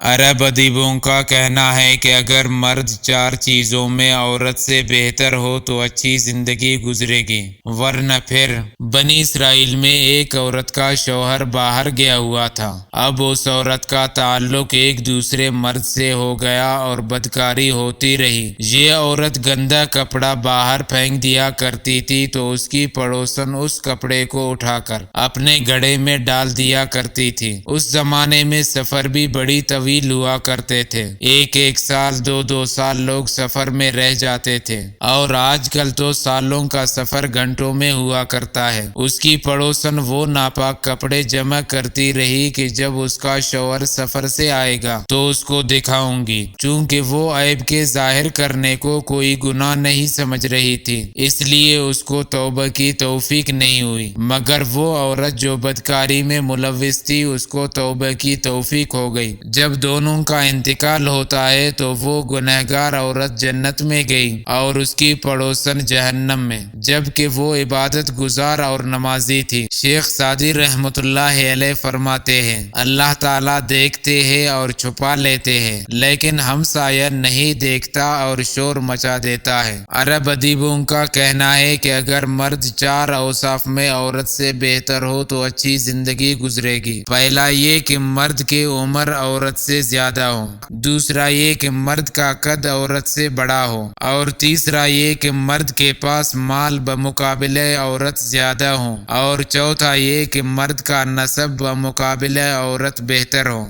عرب ادیبوں کا کہنا ہے کہ اگر مرد 4 چیزوں میں عورت سے بہتر ہو تو اچھی زندگی گزرے گی، ورنہ پھر بنی اسرائیل میں ایک عورت کا شوہر باہر گیا ہوا تھا۔ اب اس عورت کا تعلق ایک دوسرے مرد سے ہو گیا اور بدکاری ہوتی رہی۔ یہ عورت گندا کپڑا باہر پھینک دیا کرتی تھی تو اس کی پڑوسن اس کپڑے کو اٹھا کر اپنے گڑھے میں ڈال دیا کرتی تھی۔ اس زمانے میں سفر بھی بڑی طویل ہوا کرتے تھے، ایک سال 2 سال لوگ سفر میں رہ جاتے تھے، اور آج کل تو سالوں کا سفر گھنٹوں میں ہوا کرتا ہے۔ اس کی پڑوسن وہ ناپاک کپڑے جمع کرتی رہی کہ جب اس کا شوہر سفر سے آئے گا تو اس کو دکھاؤں گی، چونکہ وہ عیب کے ظاہر کرنے کو کوئی گناہ نہیں سمجھ رہی تھی، اس لیے اس کو توبہ کی توفیق نہیں ہوئی۔ مگر وہ عورت جو بدکاری میں ملوث تھی اس کو توبہ کی توفیق ہو گئی۔ جب دونوں کا انتقال ہوتا ہے تو وہ گنہگار عورت جنت میں گئی اور اس کی پڑوسن جہنم میں، جبکہ وہ عبادت گزار اور نمازی تھی۔ شیخ سعدی رحمۃ اللہ علیہ فرماتے ہیں، اللہ تعالیٰ دیکھتے ہیں اور چھپا لیتے ہیں، لیکن ہمسایہ نہیں دیکھتا اور شور مچا دیتا ہے۔ عرب ادیبوں کا کہنا ہے کہ اگر مرد 4 اوصاف میں عورت سے بہتر ہو تو اچھی زندگی گزرے گی۔ پہلا یہ کہ مرد کی عمر عورت سے زیادہ ہو، دوسرا یہ کہ مرد کا قد عورت سے بڑا ہو، اور تیسرا یہ کہ مرد کے پاس مال بمقابلہ عورت زیادہ ہو، اور چوتھا یہ کہ مرد کا نسب بمقابلہ عورت بہتر ہو۔